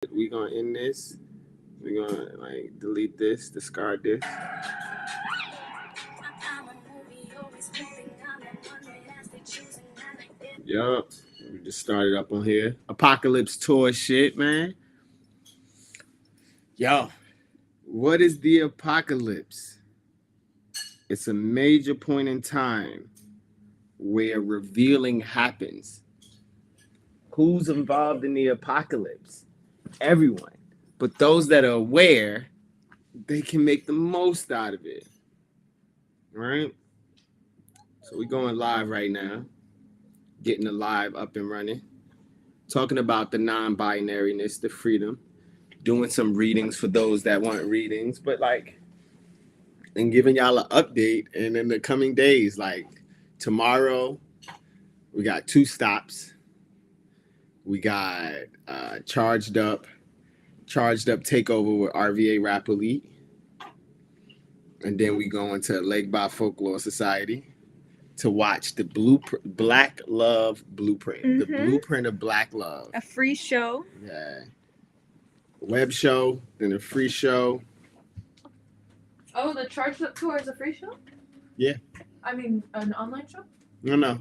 We gonna end this. We gonna like delete this, discard this. Yup. We just started up on here. Apocalypse tour shit, man. Yo, what is the apocalypse? It's a major point in time where revealing happens. Who's involved in the apocalypse? Everyone. But those that are aware, they can make the most out of it. Right? So we're going live right now. Getting the live up and running. Talking about the non-binariness, the freedom. Doing some readings for those that want readings. But and giving y'all an update. And in the coming days, like tomorrow, we got 2 stops. We got charged up takeover with RVA Rap Elite. And then we go into LIKE Folklore Society to watch the Black Love Blueprint. The blueprint of Black Love. A free show. Yeah. Web show, then a free show. Oh, the Charged Up tour is a free show? Yeah. I mean, an online show? No.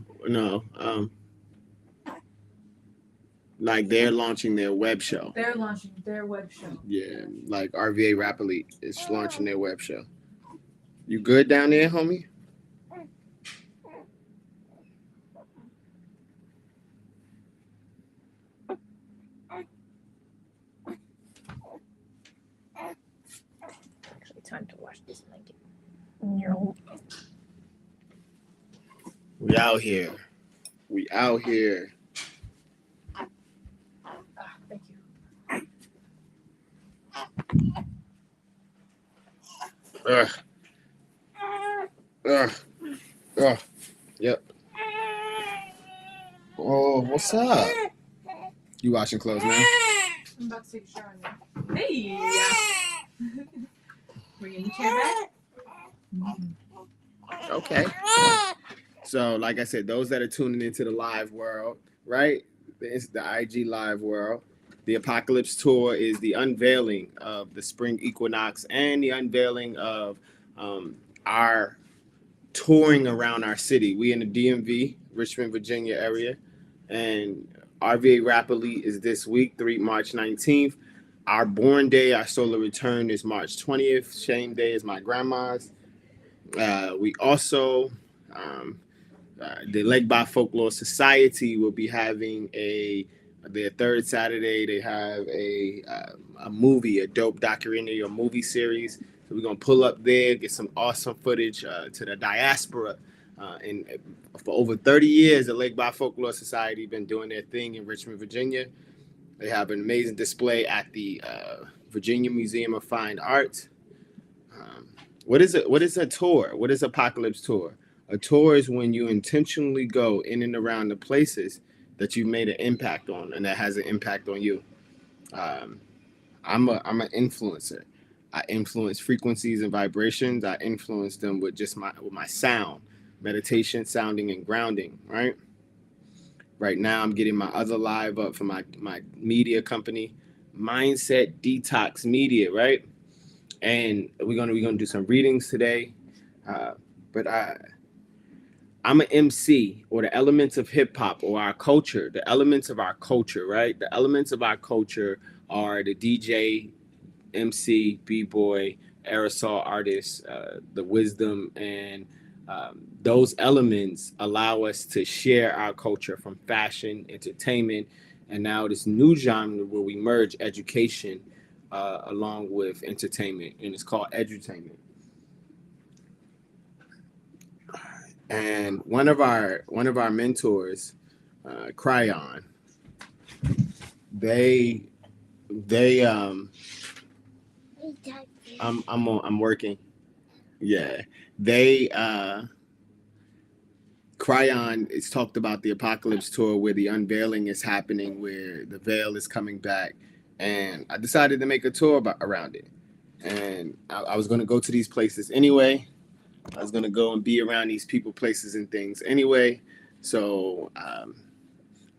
Like they're launching their web show. They're launching their web show. Yeah, like RVA Rap Elite is launching their web show. You good down there, homie? Actually, time to watch this blanket. No. We out here. Thank you. Yep. Oh, what's up? You washing clothes now? I'm about to take a shower now. Hey! Bringing the chair back? Okay. So, like I said, those that are tuning into the live world, right? The IG live world. The Apocalypse Tour is the unveiling of the spring equinox and the unveiling of our touring around our city. We in the DMV, Richmond, Virginia area, and RVA Rap Elite is this week, March 19th. Our born day, our solar return is March 20th. Shame day is my grandma's. We also, the LIKE Folklore Society will be having their third Saturday. They have a movie, a dope documentary or movie series. So we're gonna pull up there, get some awesome footage to the diaspora. And for over 30 years, the LIKE Folklore Society been doing their thing in Richmond, Virginia. They have an amazing display at the Virginia Museum of Fine Arts. What is it? What is a tour? What is Apocalypse Tour? A tour is when you intentionally go in and around the places that you've made an impact on and that has an impact on you. I'm an influencer. I influence frequencies and vibrations. I influence them with just my sound, meditation, sounding, and grounding. Right now, I'm getting my other live up for my media company, Mindset Detox Media. Right, and we're gonna do some readings today. But I'm an MC, or the elements of hip hop or our culture. The elements of our culture, right? The elements of our culture are the DJ, MC, B-boy, aerosol artist, the wisdom, and those elements allow us to share our culture from fashion, entertainment, and now this new genre where we merge education along with entertainment, and it's called edutainment. And one of our mentors, Cryon, I'm working. Yeah. Cryon is talked about the Apocalypse Tour where the unveiling is happening, where the veil is coming back. And I decided to make a tour around it. And I was going to go to these places anyway. I was going to go and be around these people, places, and things anyway. So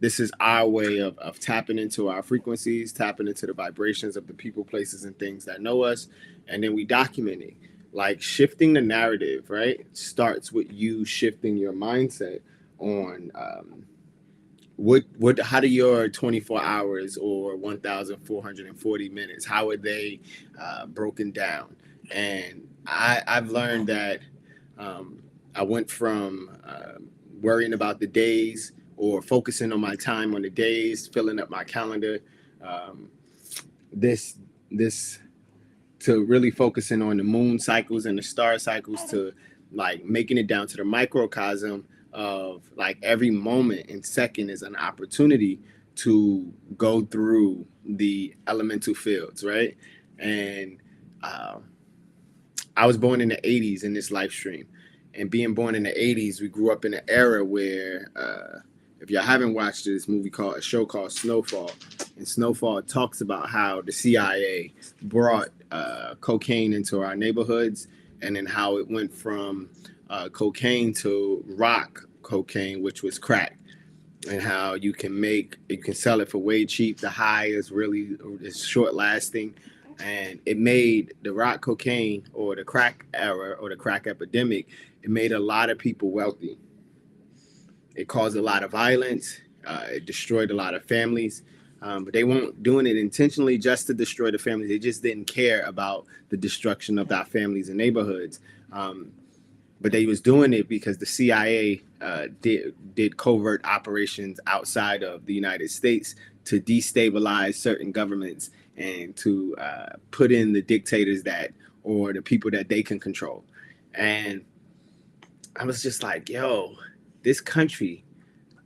this is our way of tapping into our frequencies, tapping into the vibrations of the people, places, and things that know us, and then we document it. Like shifting the narrative, right, starts with you shifting your mindset on how do your 24 hours or 1,440 minutes, how are they broken down? And I've learned that I went from worrying about the days or focusing on my time on the days, filling up my calendar, um, this this to really focusing on the moon cycles and the star cycles, to like making it down to the microcosm of like every moment and second is an opportunity to go through the elemental fields, right? And uh, I was born in the 80s in this live stream. And being born in the 80s, we grew up in an era where, if y'all haven't watched this movie called a show called Snowfall, and Snowfall talks about how the CIA brought cocaine into our neighborhoods, and then how it went from cocaine to rock cocaine, which was crack, and how you can sell it for way cheap. The high is short lasting, and it made the rock cocaine or the crack era or the crack epidemic. It made a lot of people wealthy. It caused a lot of violence. It destroyed a lot of families. But they weren't doing it intentionally just to destroy the families. They just didn't care about the destruction of our families and neighborhoods. But they was doing it because the CIA did covert operations outside of the United States to destabilize certain governments and to put in the dictators or the people that they can control. And I was just like, yo, this country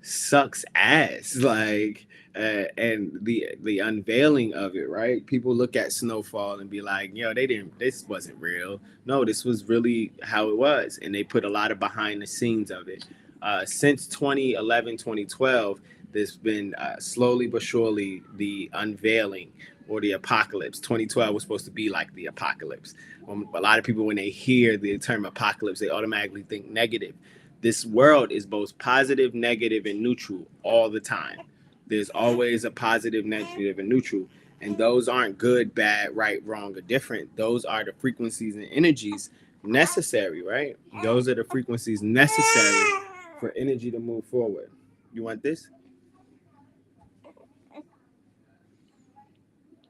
sucks ass. Like, and the unveiling of it, right? People look at Snowfall and be like, yo, this wasn't real. No, this was really how it was. And they put a lot of behind the scenes of it. Since 2011, 2012, there's been slowly but surely the unveiling or the apocalypse. 2012 was supposed to be like the apocalypse. A lot of people, when they hear the term apocalypse, they automatically think negative. This world is both positive, negative, and neutral all the time. There's always a positive, negative, and neutral. And those aren't good, bad, right, wrong, or different. Those are the frequencies and energies necessary, right? Those are the frequencies necessary for energy to move forward. You want this?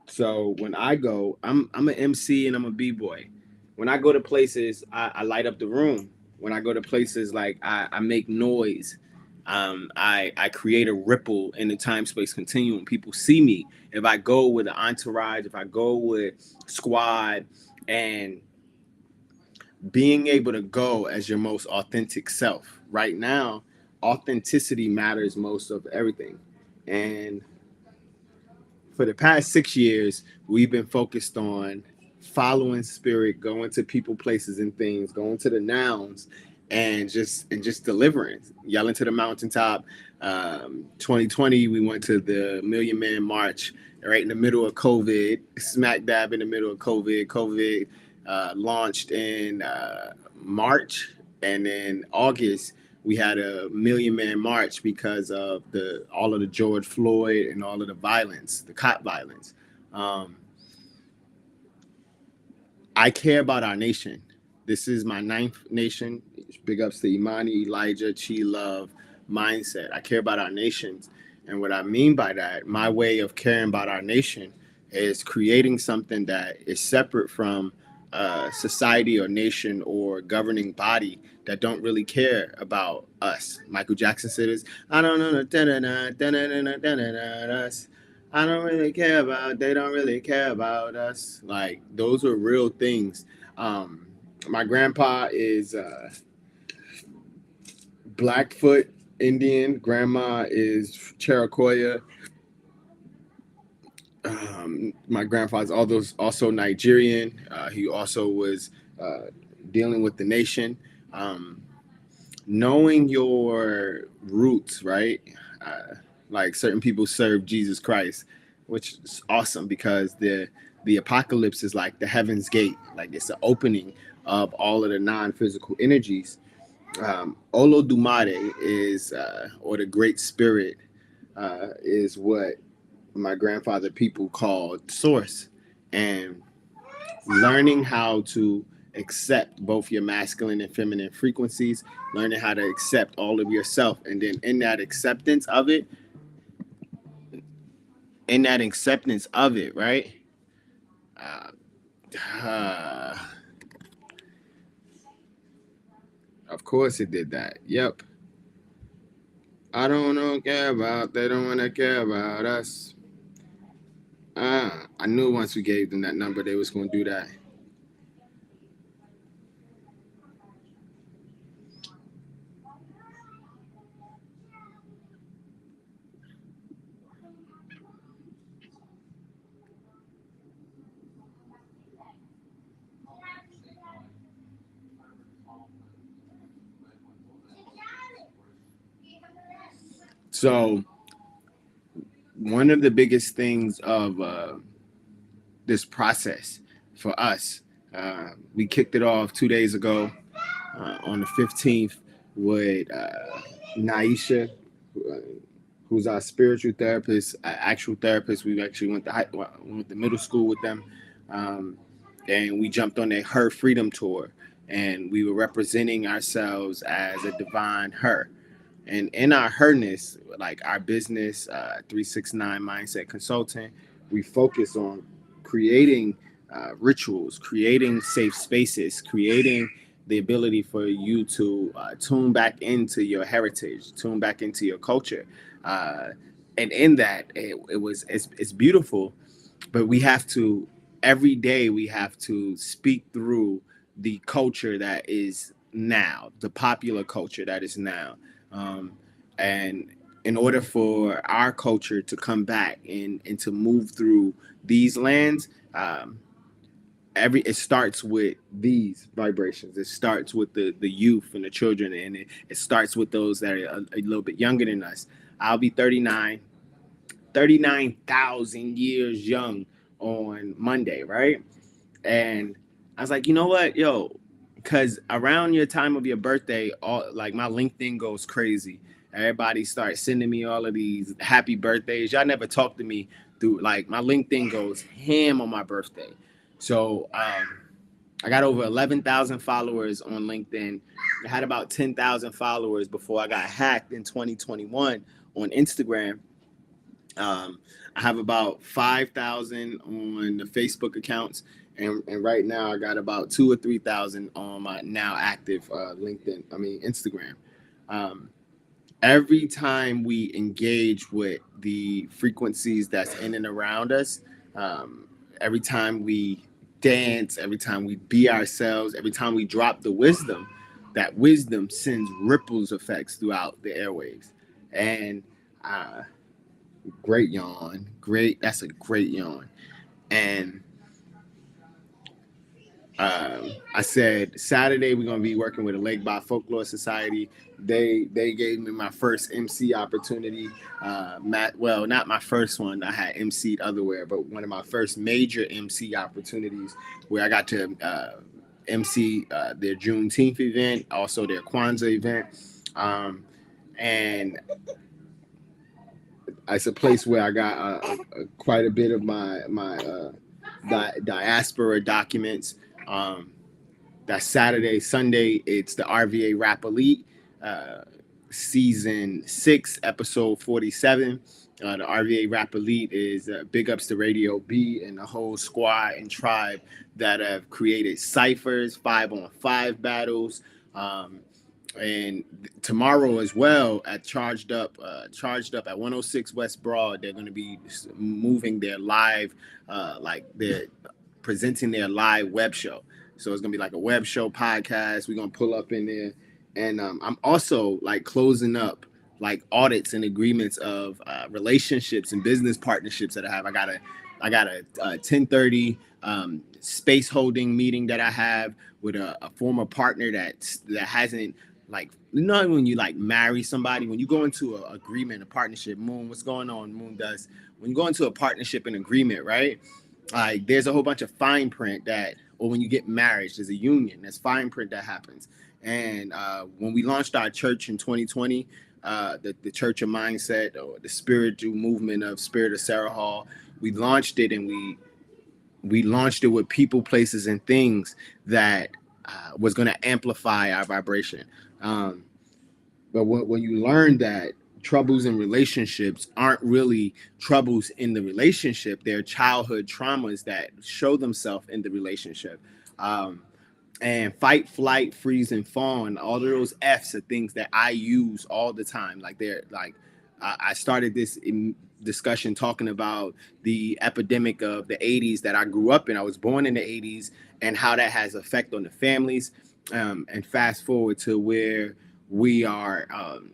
So when I go, I'm an MC and I'm a b-boy. When I go to places, I light up the room. When I go to places, like I make noise. I create a ripple in the time space continuum. People see me. If I go with an entourage, if I go with squad, and being able to go as your most authentic self. Right now, authenticity matters most of everything. And for the past 6 years, we've been focused on following spirit, going to people, places, and things, going to the nouns, and just delivering, yelling to the mountaintop. 2020, we went to the Million Man March right in the middle of COVID, smack dab in the middle of COVID. COVID launched in March, and then August we had a Million Man March because of all of the George Floyd and all of the violence, the cop violence. I care about our nation. This is my ninth nation. Big ups to Imani, Elijah, Chi Love mindset. I care about our nations. And what I mean by that, my way of caring about our nation is creating something that is separate from society or nation or governing body that don't really care about us. Michael Jackson said this, I don't know, us. I don't really care about, they don't really care about us. Like, those are real things. My grandpa is Blackfoot Indian. Grandma is Cherokee. My grandfather's also Nigerian. He also was dealing with the nation. Knowing your roots, right? Like certain people serve Jesus Christ, which is awesome because the apocalypse is like the heaven's gate. Like it's the opening of all of the non-physical energies. Olodumare is, or the Great Spirit, is what my grandfather people called source. And learning how to accept both your masculine and feminine frequencies, learning how to accept all of yourself. And then in that acceptance of it, right? Uh, uh, of course it did that. Yep. They don't want to care about us. I knew once we gave them that number, they was going to do that. So one of the biggest things of this process for us, we kicked it off 2 days ago on the 15th with Naisha, who's our spiritual therapist, actual therapist. We actually went to middle school with them, and we jumped on her freedom tour, and we were representing ourselves as a divine her. And in our herness, like our business, 369 Mindset Consulting, we focus on creating rituals, creating safe spaces, creating the ability for you to tune back into your heritage, tune back into your culture. Uh, and in that, it's beautiful, but we have to, every day we have to speak through the culture that is now, the popular culture that is now. um, and in order for our culture to come back and to move through these lands, it starts with these vibrations. It starts with the youth and the children, and it starts with those that are a little bit younger than us. I'll be 39,000 years young on Monday, right? And I was like, you know what, yo, because around your time of your birthday, all like my LinkedIn goes crazy. Everybody starts sending me all of these happy birthdays. Y'all never talk to me through, like, my LinkedIn goes ham on my birthday. So I got over 11,000 followers on LinkedIn. I had about 10,000 followers before I got hacked in 2021 on Instagram. I have about 5,000 on the Facebook accounts, and right now I got about 2 or 3,000 on my now active Instagram. Um, every time we engage with the frequencies that's in and around us, um, every time we dance, every time we be ourselves, every time we drop the wisdom, that wisdom sends ripples effects throughout the airwaves. And uh, great yawn. That's a great yawn. And I said Saturday we're gonna be working with a Lake by Folklore Society. They gave me my first MC opportunity. Well, not my first one. I had MC'd otherwhere, but one of my first major MC opportunities where I got to MC their Juneteenth event, also their Kwanzaa event, and it's a place where I got quite a bit of my diaspora documents. That Saturday, Sunday, it's the RVA Rap Elite, uh, season 6, episode 47. The RVA Rap Elite is big ups to Radio B and the whole squad and tribe that have created ciphers, 5-on-5 battles. And tomorrow as well at charged up at 106 West Broad, they're going to be moving their live, like they're presenting their live web show. So it's gonna be like a web show podcast. We're gonna pull up in there, and I'm also like closing up like audits and agreements of relationships and business partnerships that I have. I got a 10:30 space holding meeting that I have with a former partner that hasn't, like, you know, when you like marry somebody, when you go into an agreement, a partnership. Moon, what's going on? Moon does. When you go into a partnership and agreement, right? Like there's a whole bunch of fine print that, or when you get married, there's a union, there's fine print that happens. And when we launched our church in 2020, the Church of Mindset, or the spiritual movement of Spirit of Sarah Hall. We launched it, and we launched it with people, places, and things that was going to amplify our vibration. But when you learn that troubles in relationships aren't really troubles in the relationship, they're childhood traumas that show themselves in the relationship. And fight, flight, freeze, and fawn, all of those F's are things that I use all the time. Like they're like, I started this discussion talking about the epidemic of the 80s that I grew up in. I was born in the 80s, and how that has effect on the families. And fast forward to where we are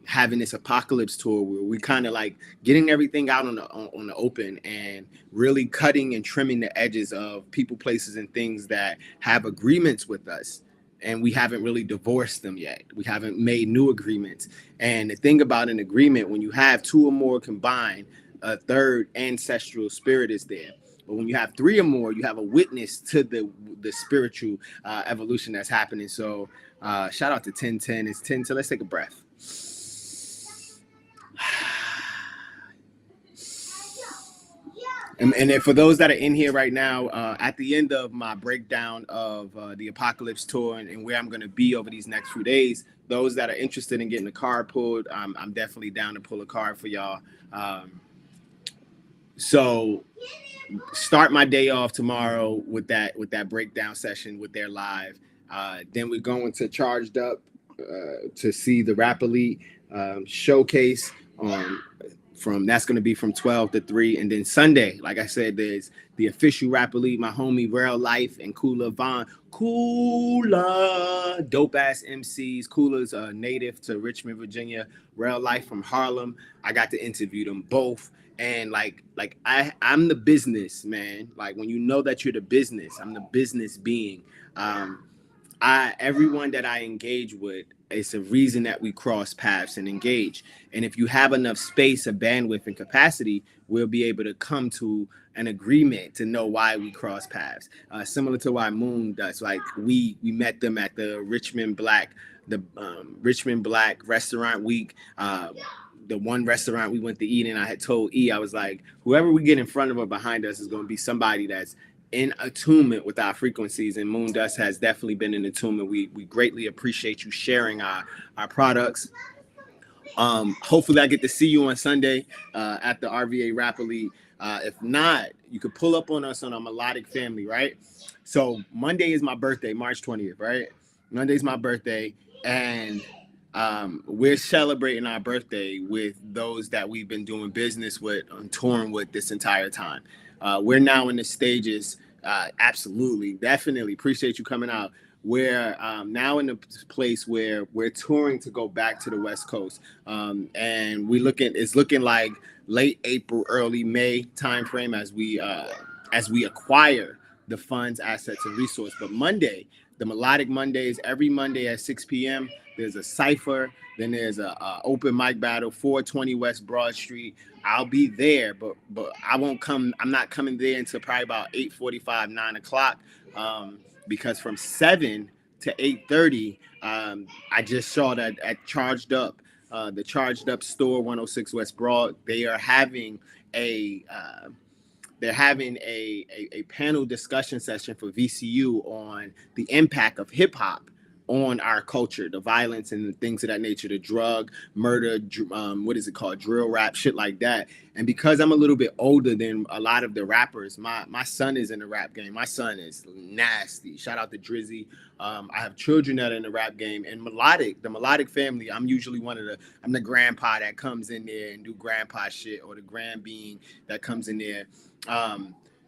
having this apocalypse tour, where we kind of like getting everything out on the open, and really cutting and trimming the edges of people, places, and things that have agreements with us, and we haven't really divorced them yet. We haven't made new agreements. And the thing about an agreement, when you have two or more combined, a third ancestral spirit is there. But when you have three or more, you have a witness to the spiritual evolution that's happening. So shout out to 1010. It's 10. So let's take a breath. And then for those that are in here right now, at the end of my breakdown of the Apocalypse Tour and where I'm going to be over these next few days, those that are interested in getting a card pulled, I'm definitely down to pull a card for y'all. So start my day off tomorrow with that breakdown session with their live. Then we're going to Charged Up to see the Rap Elite showcase that's going to be from 12 to 3. And then Sunday, like I said, there's the official Rap Elite, my homie Real Life and Kula Vaughn. Kula, dope ass MCs. Kula's a native to Richmond, Virginia. Real Life from Harlem. I got to interview them both. And like I'm the business, man. Like when you know that you're the business, I'm the business being. Everyone that I engage with, it's a reason that we cross paths and engage. And if you have enough space and bandwidth and capacity, we'll be able to come to an agreement to know why we cross paths. Similar to why Moon does. Like we met them at the Richmond Black Restaurant Week. The one restaurant we went to eat in, I had told E, I was like, whoever we get in front of or behind us is going to be somebody that's in attunement with our frequencies, and Moon Dust has definitely been in attunement. We greatly appreciate you sharing our products. Hopefully I get to see you on Sunday at the RVA Rap Elite. If not, you could pull up on us on our Melodic family, right? So Monday is my birthday, March 20th, right? Monday's my birthday, and we're celebrating our birthday with those that we've been doing business with and touring with this entire time. We're now in the stages. Absolutely, definitely appreciate you coming out. We're now in a place where we're touring to go back to the West Coast, and it's looking like late April, early May timeframe as we acquire the funds, assets, and resource. But Monday, the Melodic Mondays, every Monday at 6 p.m. There's a cipher. Then there's a open mic battle, 420 West Broad Street. I'll be there, but I won't come. I'm not coming there until probably about 8:45, 9 o'clock, because from 7 to 8:30, I just saw that at Charged Up, the Charged Up store, 106 West Broad. They are having a panel discussion session for VCU on the impact of hip hop on our culture, the violence and the things of that nature, the drug, murder, what is it called, drill rap, shit like that. And because I'm a little bit older than a lot of the rappers, my son is in the rap game. My son is nasty. Shout out to Drizzy. I have children that are in the rap game. And the Melodic family, I'm usually I'm the grandpa that comes in there and do grandpa shit, or the grand being that comes in there.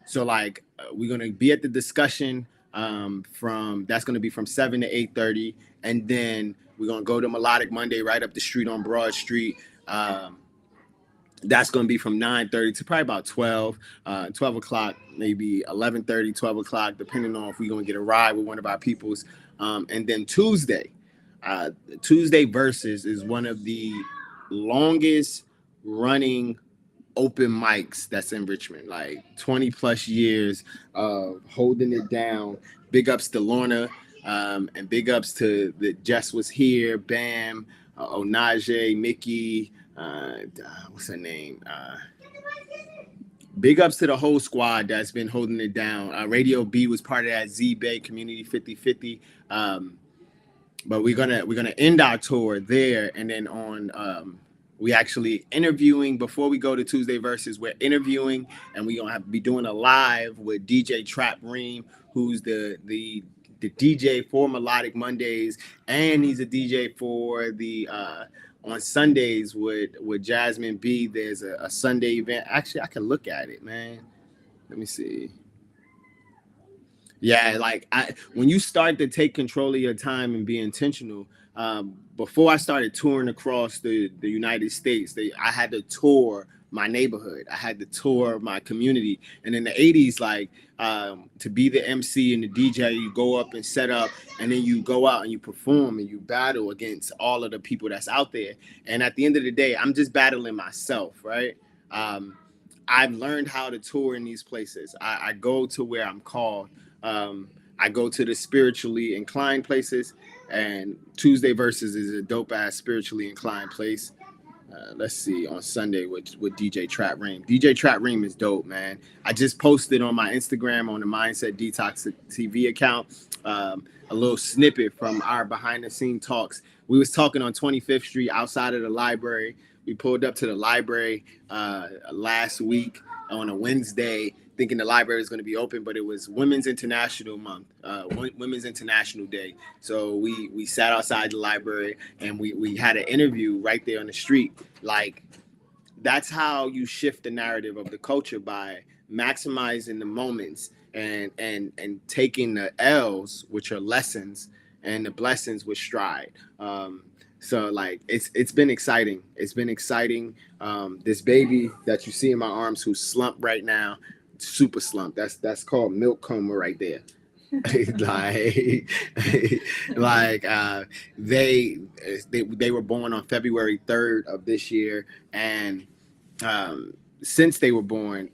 So like we're going to be at the discussion that's going to be from 7 to 8:30, and then we're going to go to Melodic Monday right up the street on Broad Street. That's going to be from 9:30 to probably about 12 o'clock, maybe 11:30, 12 o'clock, depending on if we're going to get a ride with one of our peoples. And then Tuesday Versus is one of the longest running open mics that's in Richmond, like 20 plus years of holding it down. Big ups to Lorna, and big ups to the Jess was here, Bam, Onaje, Mickey, what's her name? Big ups to the whole squad that's been holding it down. Radio B was part of that Z Bay Community 50/50. But we're gonna end our tour there, and then on we actually interviewing before we go to Tuesday Versus. We're interviewing, and we're gonna be doing a live with DJ Trap Ream, who's the DJ for Melodic Mondays, and he's a DJ for the on Sundays with Jasmine B. There's a Sunday event. Actually, I can look at it, man. Let me see. Yeah, like when you start to take control of your time and be intentional. Before I started touring across the United States, I had to tour my neighborhood. I had to tour my community. And in the 80s, like to be the MC and the DJ, you go up and set up, and then you go out and you perform and you battle against all of the people that's out there. And at the end of the day, I'm just battling myself, right? I've learned how to tour in these places. I go to where I'm called. I go to the spiritually inclined places, and Tuesday Versus is a dope ass spiritually inclined place. Let's see, on Sunday with DJ Trap Ream. DJ Trap Ream is dope, man. I just posted on my Instagram on the Mindset Detox TV account a little snippet from our behind the scene talks. We was talking on 25th Street outside of the library. We pulled up to the library last week on a Wednesday, thinking the library is going to be open, but it was Women's International Month, Women's International Day. So we sat outside the library, and we had an interview right there on the street. Like, that's how you shift the narrative of the culture, by maximizing the moments and taking the L's, which are lessons, and the blessings with stride. So like it's been exciting. It's been exciting. This baby that you see in my arms, who's slumped right now, super slumped. That's called milk coma right there. They were born on February 3rd of this year, and since they were born,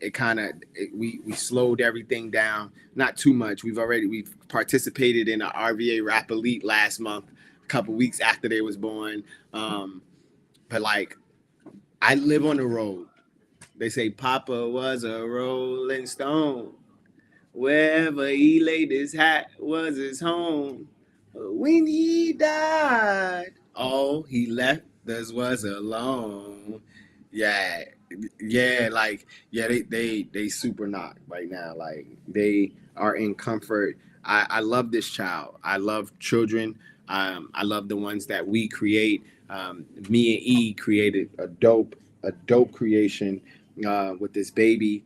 we slowed everything down. Not too much. We've participated in an RVA Rap Elite last month, a couple weeks after they was born. But like, I live on the road. They say Papa was a rolling stone. Wherever he laid his hat was his home. When he died, all he left us was alone. Yeah, they super knock right now. Like, they are in comfort. I love this child. I love children. I love the ones that we create. Me and E created a dope creation with this baby.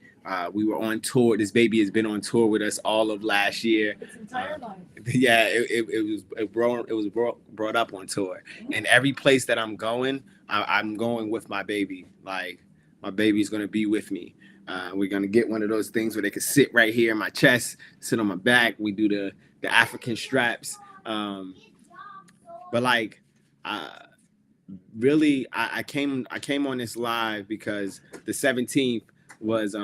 We were on tour. This baby has been on tour with us all of last year. Its entire life. Yeah, it was brought up on tour. And every place that I'm going, I'm going with my baby. Like, my baby's gonna be with me. We're gonna get one of those things where they can sit right here in my chest, sit on my back. We do the African straps. But like, really, I came on this live because the 17th was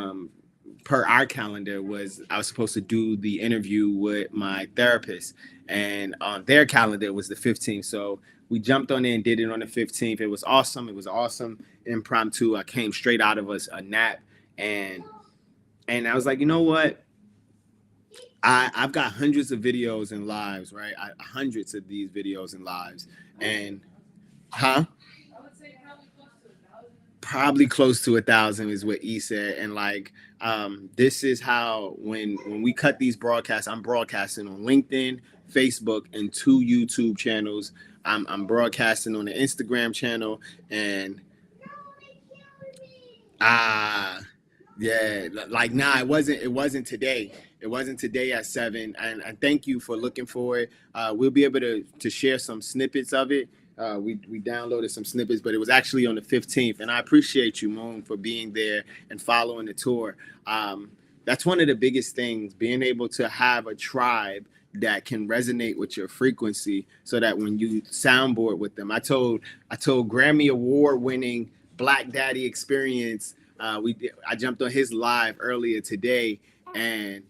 per our calendar I was supposed to do the interview with my therapist, and on their calendar it was the 15th. So we jumped on there and did it on the 15th. It was awesome. It was awesome impromptu. I came straight out of a nap, and I was like, you know what? I've got hundreds of videos and lives, right? Hundreds of these videos and lives, and probably close to 1,000 is what E said. And like, this is how when we cut these broadcasts, I'm broadcasting on LinkedIn, Facebook, and 2 YouTube channels. I'm broadcasting on the Instagram channel, and it wasn't today. It wasn't today at 7. And thank you for looking for it. We'll be able to share some snippets of it. We downloaded some snippets, but it was actually on the 15th. And I appreciate you, Moon, for being there and following the tour. That's one of the biggest things, being able to have a tribe that can resonate with your frequency, so that when you soundboard with them. I told Grammy Award winning Black Daddy Experience. I jumped on his live earlier today, and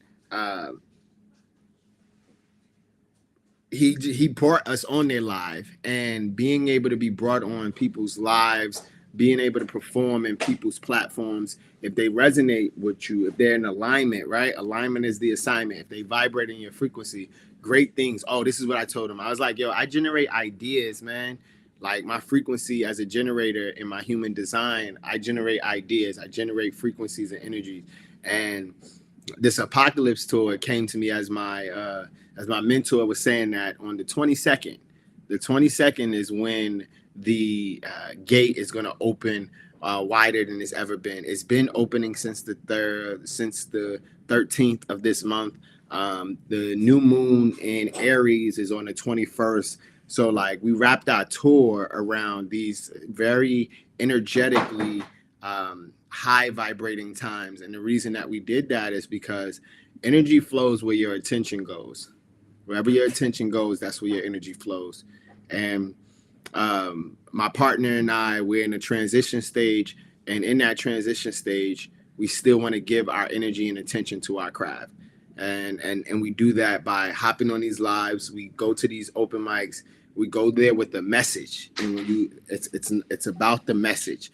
he brought us on their live, and being able to be brought on people's lives, being able to perform in people's platforms, if they resonate with you, if they're in alignment, right? Alignment is the assignment. If they vibrate in your frequency, great things. Oh, this is what I told him. I was like, yo, I generate ideas, man. Like my frequency as a generator in my human design, I generate ideas, I generate frequencies and energy. And this apocalypse tour came to me as my mentor was saying that on the 22nd. The 22nd is when the gate is going to open wider than it's ever been. It's been opening since the 13th of this month. The new moon in Aries is on the 21st. So like we wrapped our tour around these very energetically high vibrating times. And the reason that we did that is because energy flows where your attention goes. Wherever your attention goes, that's where your energy flows. And my partner and I, we're in a transition stage. And in that transition stage, we still want to give our energy and attention to our craft. And we do that by hopping on these lives. We go to these open mics. We go there with the message. And when it's about the message.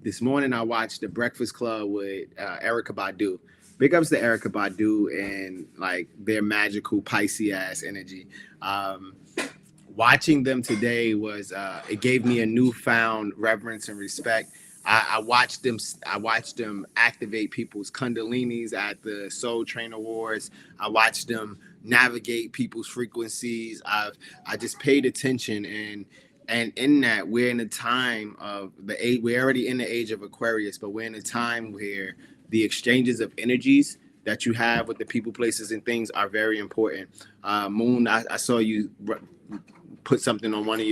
This morning I watched The Breakfast Club with Erykah Badu. Big ups to Erykah Badu and like their magical Pisces ass energy. Watching them today was it gave me a newfound reverence and respect. I watched them activate people's kundalinis at the Soul Train Awards. I watched them navigate people's frequencies. I just paid attention, and in that, we're in a time of we're already in the age of Aquarius, but we're in a time where the exchanges of energies that you have with the people, places, and things are very important. Moon, I saw you put something on one of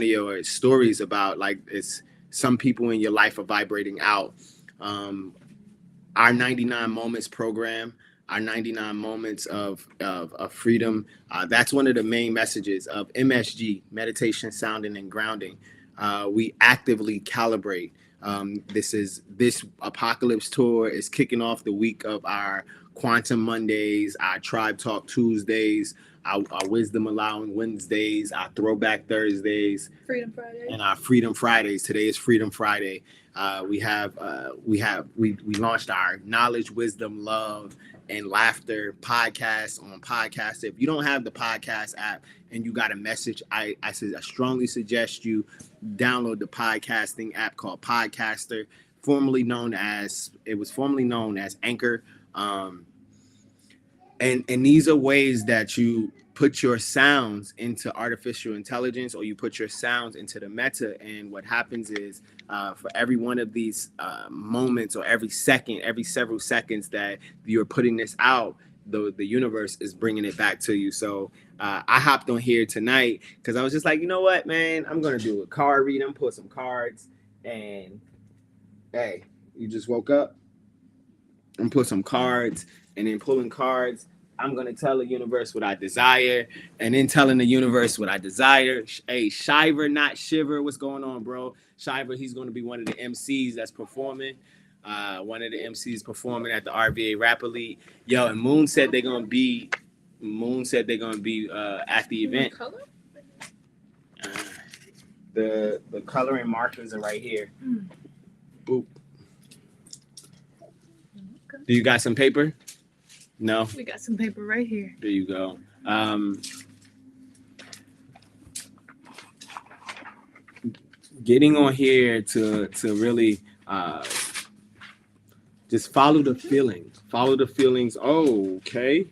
your stories about like it's some people in your life are vibrating out. Our 99 Moments program, our 99 moments of freedom. That's one of the main messages of MSG, meditation, sounding, and grounding. We actively calibrate. This apocalypse tour is kicking off the week of our Quantum Mondays, our Tribe Talk Tuesdays, our Wisdom Allowing Wednesdays, our Throwback Thursdays, Freedom Friday, and our Freedom Fridays. Today is Freedom Friday. We launched our Knowledge, Wisdom, Love, and Laughter podcast on Podcast. If you don't have the podcast app and you got a message, I strongly suggest you download the podcasting app called Podcaster, formerly known as Anchor. And these are ways that you put your sounds into artificial intelligence, or you put your sounds into the meta. And what happens is for every one of these moments, or every several seconds that you're putting this out, the universe is bringing it back to you. So I hopped on here tonight because I was just like, you know what, man, I'm going to do a card reading, pull some cards. And hey, you just woke up and put some cards, and then pulling cards, I'm going to tell the universe what I desire, and then telling the universe what I desire. Hey, Shiver, not Shiver. What's going on, bro? Shiver, he's going to be one of the MCs that's performing. One of the MCs performing at the RVA Rap Elite. Yo, and Moon said they're going to be at the event. The coloring markers are right here. Boop. Do you got some paper? No? We got some paper right here. There you go. Getting on here to really just follow the feelings. Follow the feelings. Oh, okay.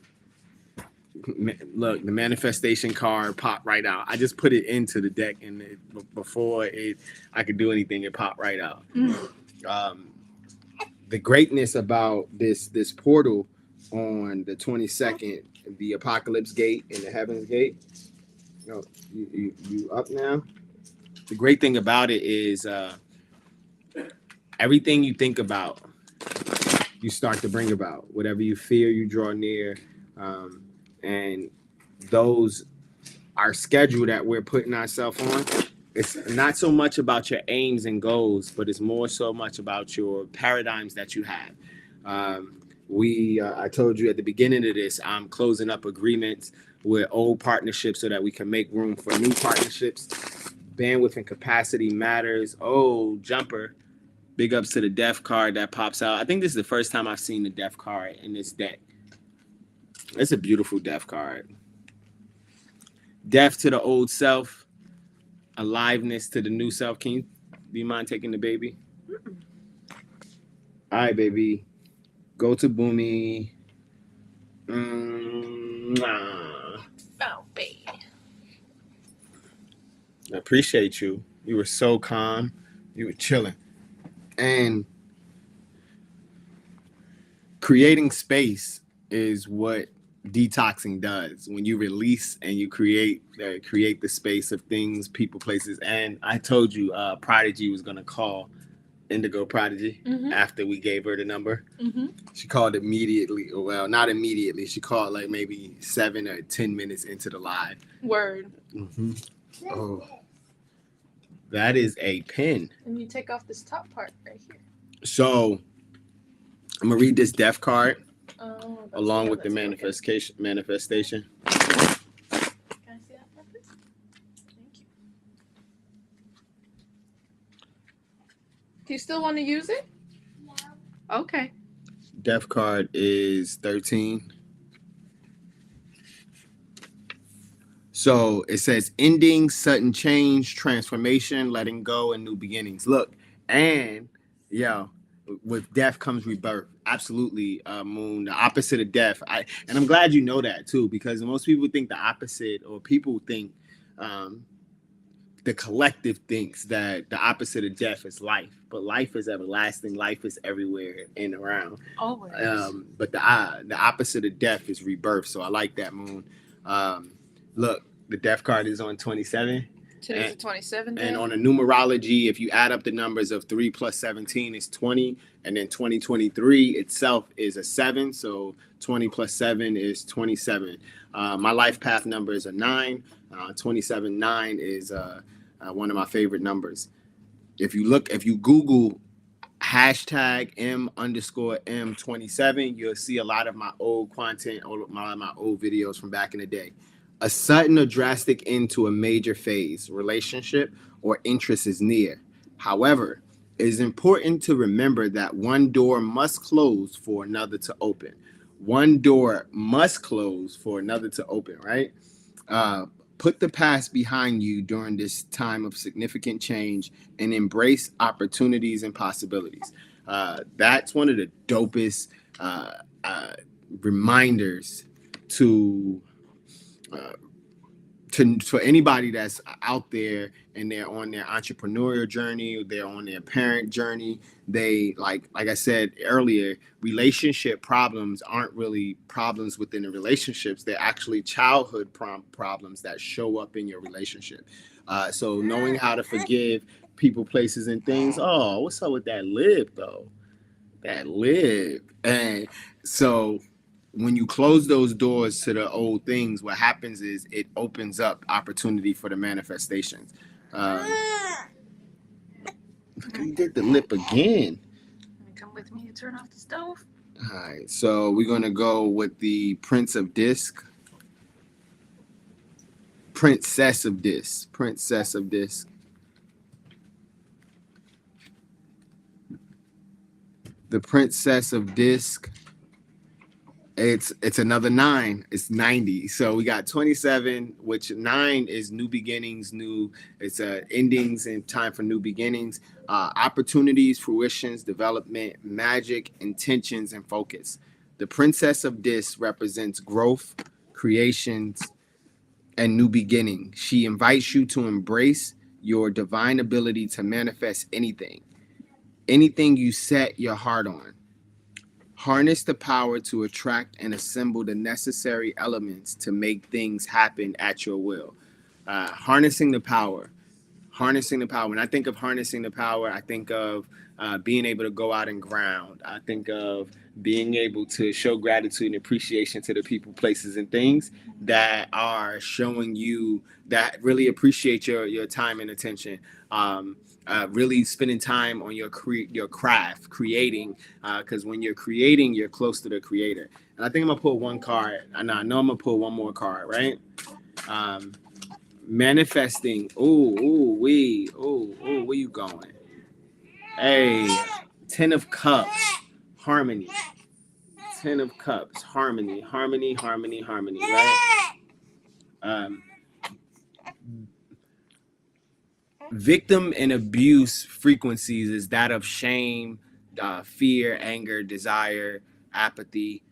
Look, the manifestation card popped right out. I just put it into the deck, and before I could do anything, it popped right out. The greatness about this portal on the 22nd, the Apocalypse Gate and the Heaven's Gate. You up now? The great thing about it is everything you think about, you start to bring about. Whatever you fear, you draw near. And those are scheduled that we're putting ourselves on. It's not so much about your aims and goals, but it's more so much about your paradigms that you have. I told you at the beginning of this, I'm closing up agreements with old partnerships so that we can make room for new partnerships. Bandwidth and capacity matters. Oh, jumper. Big ups to the death card that pops out. I think this is the first time I've seen the death card in this deck. It's a beautiful death card. Death to the old self, aliveness to the new self. Do you mind taking the baby? All right, baby. Go to Boomy. Oh, baby. I appreciate you. You were so calm. You were chilling. And creating space is what detoxing does. When you release and you create the space of things, people, places. And I told you Prodigy was going to call Indigo Prodigy after we gave her the number. She called immediately. Well, not immediately. She called like maybe 7 or 10 minutes into the live. Word. Oh, that is a pin. And you take off this top part right here. So I'm gonna read this death card Oh, along with the manifestation. Can I see that, please? Thank you. Do you still want to use it? No. Okay. Death card is 13. So it says ending, sudden change, transformation, letting go, and new beginnings. Look, and with death comes rebirth. Absolutely, Moon. The opposite of death. And I'm glad you know that too, because most people think the opposite, or people think the collective thinks that the opposite of death is life, but life is everlasting. Life is everywhere and around. Always. But the opposite of death is rebirth. So I like that, Moon. Look, the death card is on 27. Today's the 27th. And on a numerology, if you add up the numbers of 3 plus 17 is 20. And then 2023 itself is a 7. So 20 plus 7 is 27. My life path number is a 9. 27, 9 is one of my favorite numbers. If you Google hashtag M_M27, you'll see a lot of my old content, a lot of my old videos from back in the day. A sudden or drastic end to a major phase, relationship, or interest is near. However, it is important to remember that one door must close for another to open. One door must close for another to open, right? Put the past behind you during this time of significant change and embrace opportunities and possibilities. That's one of the dopest reminders for anybody that's out there and they're on their entrepreneurial journey, they're on their parent journey. They like I said earlier, relationship problems aren't really problems within the relationships. They're actually childhood problems that show up in your relationship. So knowing how to forgive people, places, and things. Oh, what's up with that lib though? That lib. And so when you close those doors to the old things, what happens is it opens up opportunity for the manifestations. You did the lip again. Come with me to turn off the stove. All right, so we're going to go with the Prince of Disc. Princess of Disc. Princess of Disc. The Princess of Disc. It's another 9. It's 90. So we got 27, which 9 is new beginnings, it's endings and time for new beginnings, opportunities, fruitions, development, magic, intentions, and focus. The Princess of Disc represents growth, creations, and new beginning. She invites you to embrace your divine ability to manifest anything you set your heart on. Harness the power to attract and assemble the necessary elements to make things happen at your will. Harnessing the power. When I think of harnessing the power, I think of being able to go out and ground. I think of being able to show gratitude and appreciation to the people, places, and things that are showing you that really appreciate your time and attention. really spending time on your craft, creating, because when you're creating, you're close to the creator. And I think I'm gonna pull one card. I know I'm gonna pull one more card, right? Um, Manifesting. Where you going? Hey, 10 of Cups, harmony. 10 of Cups, harmony, right? Um, Victim and abuse frequencies is that of shame, fear, anger, desire, apathy.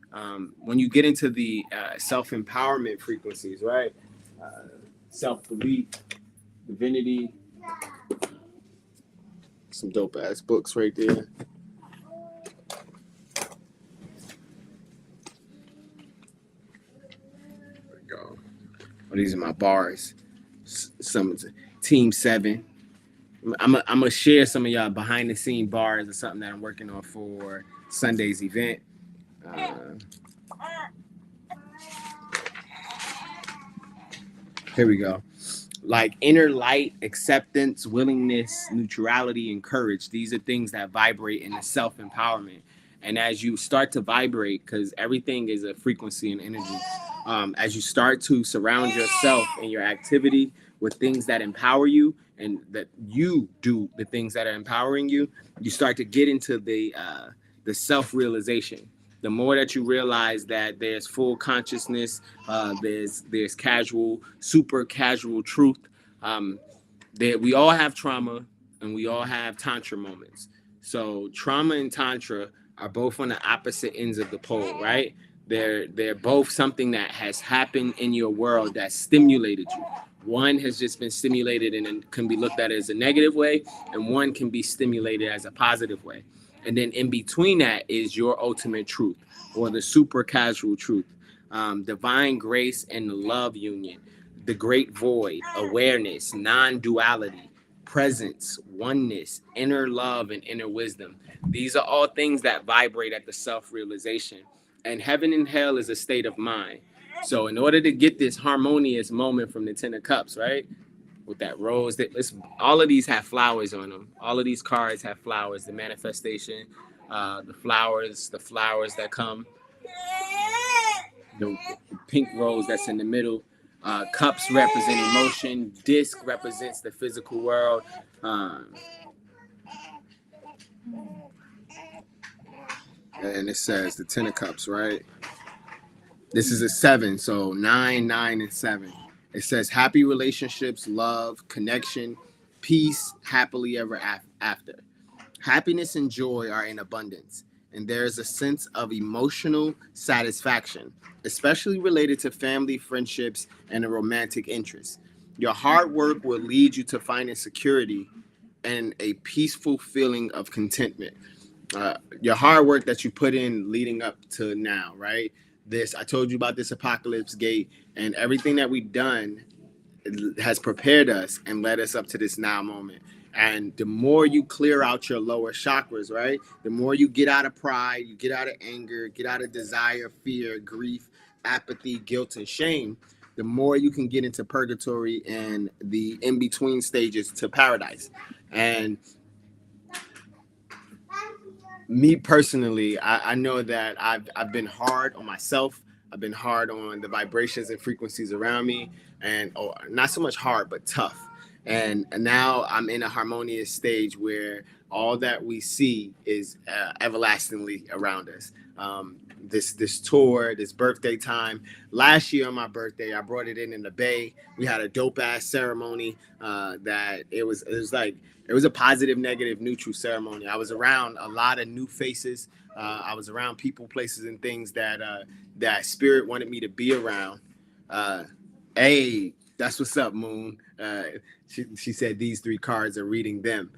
When you get into the self-empowerment frequencies, right? Uh, Self-belief, divinity, some dope ass books right there. There we go. Oh, these are my bars. Some Team 7. I'm gonna share some of y'all behind the scene bars or something that I'm working on for Sunday's event. Here we go. Like inner light, acceptance, willingness, neutrality, and courage. These are things that vibrate in the self-empowerment. And as you start to vibrate, because everything is a frequency and energy, as you start to surround yourself and your activity with things that empower you and that you do the things that are empowering you, you start to get into the self-realization. The more that you realize that there's full consciousness, there's casual, super casual truth. That we all have trauma and we all have tantra moments. So trauma and tantra are both on the opposite ends of the pole, right? They're both something that has happened in your world that stimulated you. One has just been stimulated and can be looked at as a negative way, and one can be stimulated as a positive way. And then in between that is your ultimate truth or the super casual truth, divine grace and the love union, the great void, awareness, non-duality, presence, oneness, inner love, and inner wisdom. These are all things that vibrate at the self-realization. And heaven and hell is a state of mind. So in order to get this harmonious moment from the 10 of Cups, right? With that rose, all of these have flowers on them. All of these cards have flowers. The manifestation, the flowers that come, the pink rose that's in the middle. Cups represent emotion. Disc represents the physical world. And it says the 10 of Cups, right? This is a 7, so 9, 9, and 7. It says happy relationships, love, connection, peace, happily ever after. Happiness and joy are in abundance, and there is a sense of emotional satisfaction, especially related to family, friendships, and a romantic interest. Your hard work will lead you to finding security and a peaceful feeling of contentment. Your hard work that you put in leading up to now, right? I told you about this apocalypse gate, and everything that we've done has prepared us and led us up to this now moment. And the more you clear out your lower chakras, right? The more you get out of pride, you get out of anger, get out of desire, fear, grief, apathy, guilt, and shame, the more you can get into purgatory and the in-between stages to paradise. And me personally, I know that I've been hard on myself. I've been hard on the vibrations and frequencies around me, and not so much hard, but tough. And now I'm in a harmonious stage where all that we see is everlastingly around us. This tour, this birthday time. Last year on my birthday, I brought it in the Bay. We had a dope ass ceremony. That it was like it was a positive, negative, neutral ceremony. I was around a lot of new faces. I was around people, places, and things that spirit wanted me to be around. Hey, that's what's up, Moon. She said these 3 cards are reading them,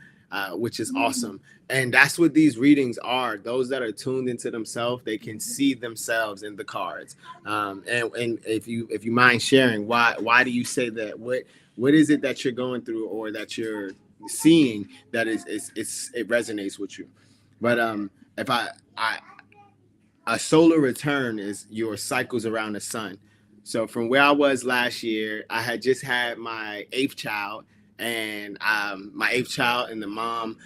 which is awesome. And that's what these readings are. Those that are tuned into themselves, they can see themselves in the cards. And if you mind sharing, why do you say that? What is it that you're going through or that you're seeing that it resonates with you? But if a solar return is your cycles around the sun. So from where I was last year, I had just had my 8th child, and my eighth child and the mom,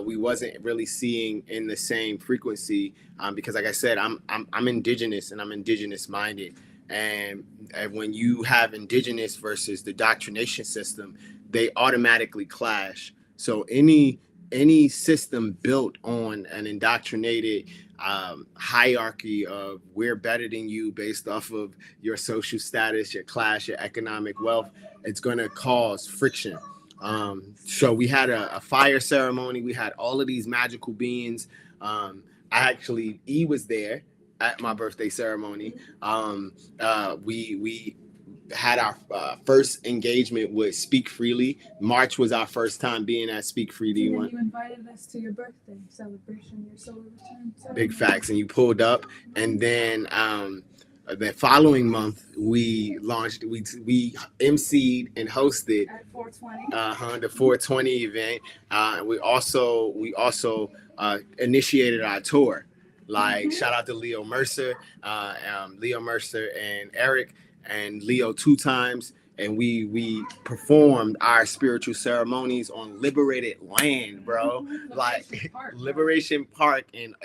we wasn't really seeing in the same frequency, because like I said, I'm indigenous and I'm indigenous minded, and when you have indigenous versus the doctrination system, they automatically clash. So any system built on an indoctrinated hierarchy of we're better than you based off of your social status, your class, your economic wealth, it's going to cause friction. So we had a fire ceremony. We had all of these magical beings. E was there at my birthday ceremony. We had our first engagement with Speak Freely. March was our first time being at Speak Freely. And then you invited us to your birthday celebration, your solar return ceremony. Big facts, and you pulled up. And then the following month, we launched, we emceed and hosted at 420. The 420 event. We also initiated our tour. Like, shout out to Leo Mercer and Eric, and Leo 2 times, and we performed our spiritual ceremonies on liberated land, bro. Like Liberation Park in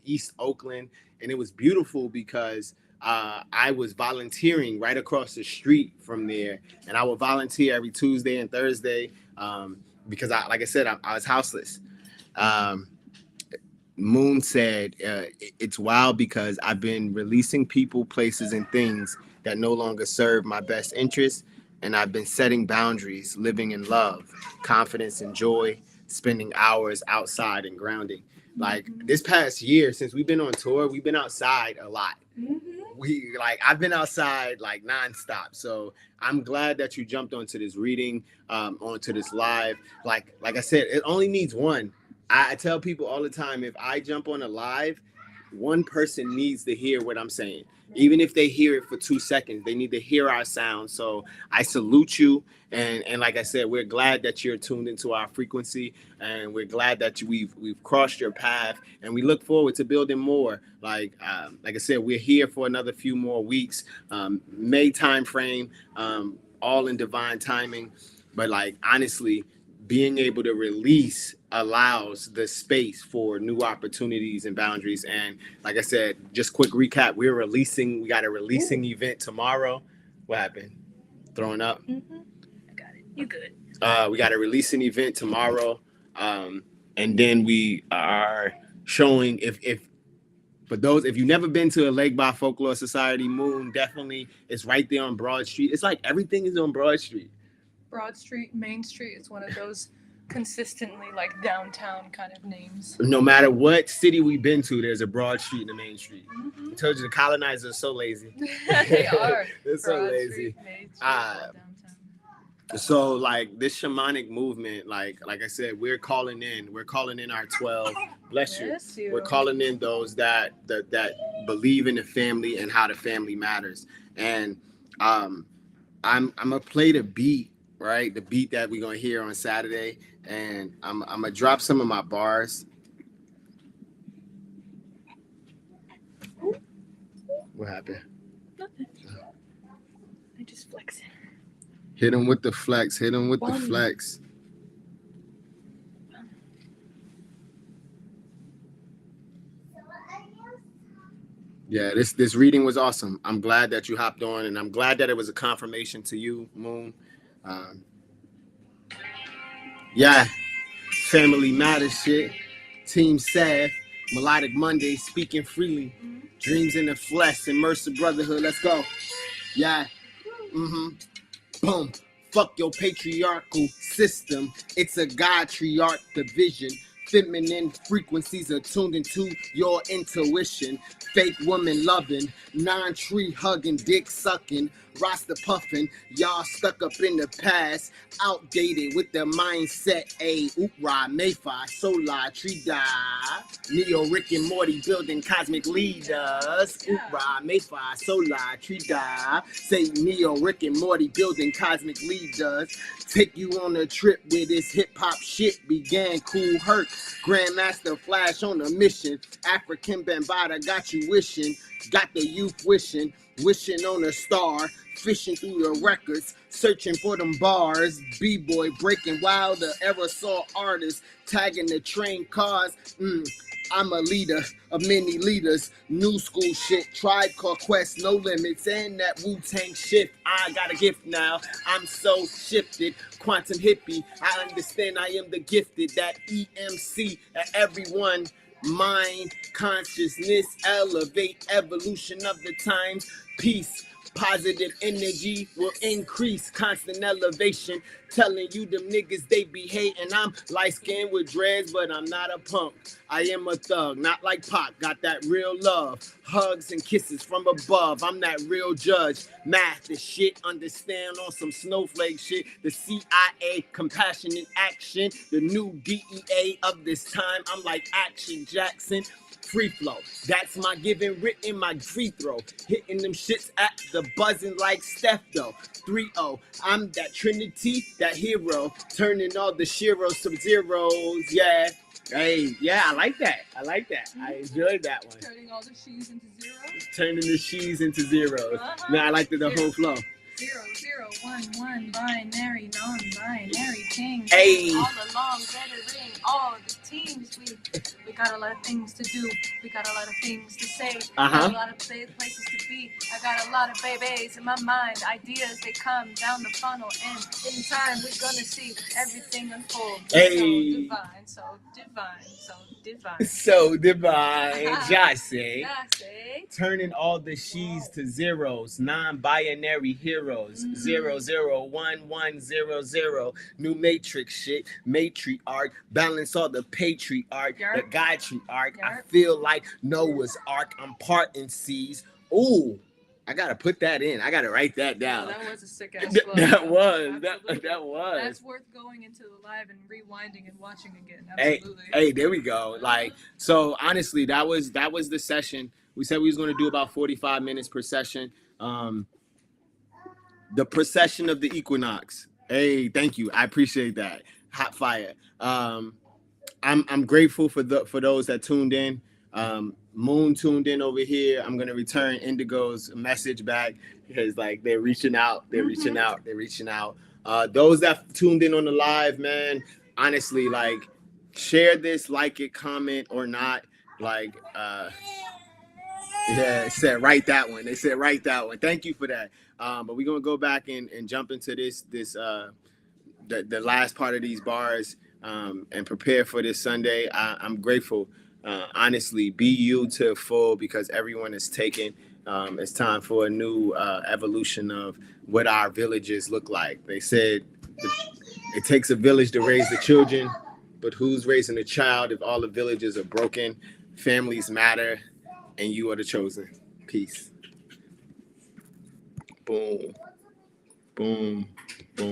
East Oakland, and it was beautiful because I was volunteering right across the street from there, and I would volunteer every Tuesday and Thursday because I was houseless. Moon said, it's wild because I've been releasing people, places, and things that no longer serve my best interests, and I've been setting boundaries, living in love, confidence, and joy, spending hours outside and grounding. Like this past year, since we've been on tour, we've been outside a lot. I've been outside like nonstop. So I'm glad that you jumped onto this reading, onto this live. Like I said, it only needs one. I tell people all the time, if I jump on a live, one person needs to hear what I'm saying. Even if they hear it for 2 seconds, they need to hear our sound. So I salute you. And like I said, we're glad that you're tuned into our frequency, and we're glad that we've crossed your path, and we look forward to building more. Like I said, we're here for another few more weeks, May time frame, all in divine timing. But like, honestly, being able to release allows the space for new opportunities and boundaries. And like I said, just quick recap, we got a releasing event tomorrow. What happened? Throwing up? I got it. You good. We got a releasing event tomorrow. And then we are showing, if you've never been to a Lake by Folklore Society, Moon definitely is right there on Broad Street. It's like everything is on Broad Street. Broad Street, Main Street, it's one of those consistently like downtown kind of names. No matter what city we've been to, there's a Broad Street and a Main Street. I told you the colonizers are so lazy. They are. They're so lazy. So like this shamanic movement, like I said, we're calling in our 12. Bless you. We're calling in those that believe in the family and how the family matters. And I'm gonna play the beat. Right, the beat that we're gonna hear on Saturday, and I'm gonna drop some of my bars. What happened? Nothing. I just flexing. Hit him with the flex. The flex. Yeah, this reading was awesome. I'm glad that you hopped on, and I'm glad that it was a confirmation to you, Moon. Family matters shit. Team Sav, Melodic Monday, speaking freely. Dreams in the flesh, immersive brotherhood. Let's go. Boom. Fuck your patriarchal system. It's a God-triarch division. Feminine frequencies are tuned into your intuition. Fake woman loving, non-tree hugging, dick sucking, roster puffing. Y'all stuck up in the past, outdated with the mindset. Oopra, Mayfi, Solar, Tree Die. Neo, Rick and Morty building cosmic leaders. Oopra, Mayfi, Solar, Tree Die. Say Neo, Rick and Morty building cosmic leaders. Take you on a trip where this hip hop shit began. Cool Herc, Grandmaster Flash on a mission. African Bambaataa got you wishing. Got the youth wishing on a star. Fishing through your records, searching for them bars. B-boy breaking wilder, aerosol artist, tagging the train cars. I'm a leader of many leaders. New school shit, Tribe Called Quest, No Limits, and that Wu-Tang shift. I got a gift now. I'm so shifted. Quantum hippie. I understand I am the gifted. That EMC at everyone. Mind, consciousness, elevate, evolution of the times. Peace. Positive energy will increase, constant elevation. Telling you them niggas they be hating. I'm light skinned with dreads, but I'm not a punk. I am a thug, not like Pac. Got that real love, hugs and kisses from above. I'm that real judge. Math the shit, understand on some snowflake shit. The CIA, compassion in action. The new DEA of this time. I'm like Action Jackson. Free flow, that's my giving written, my free throw. Hitting them shits at the buzzing like Steph though. 3-0, I'm that Trinity, that hero. Turning all the Shiros to zeros, yeah. Hey, yeah, I like that. I enjoyed that one. Turning all the she's into zeros. Turning the she's into zeros. Now I like the whole flow. 0, 0, 1, 1, binary, non-binary king. Hey. All along, bettering all the teams. We got a lot of things to do. We got a lot of things to say. Got a lot of places to be. I got a lot of babies in my mind. Ideas, they come down the funnel. And in time, we're gonna see everything unfold. Hey. So divine. So divine, Jase. Jase. Turning all the she's to zeros, non-binary heroes. 0, 0, 1, 1, 0, 0. New matrix shit, matriarch. Balance all the patriarch, the guytriarch. I feel like Noah's Ark. I'm parting seas. Ooh, I gotta put that in. I gotta write that down. That was a sick ass flow. That was. That's worth going into the live and rewinding and watching again. Absolutely. Hey, there we go. Like, so honestly, that was the session. We said we was gonna do about 45 minutes per session. The procession of the equinox. Hey, thank you. I appreciate that. Hot fire. I'm grateful for those that tuned in. Moon tuned in over here. I'm gonna return Indigo's message back because like they're reaching out. Those that tuned in on the live, man, honestly, like share this, like it, comment or not. Like yeah, it said write that one. They said write that one. Thank you for that. But we're gonna go back and jump into the last part of these bars and prepare for this Sunday. I'm grateful. Honestly, be you to full because everyone is taken. It's time for a new evolution of what our villages look like. They said it takes a village to raise the children, but who's raising a child if all the villages are broken? Families matter, and you are the chosen. Peace. Boom. Boom. Boom.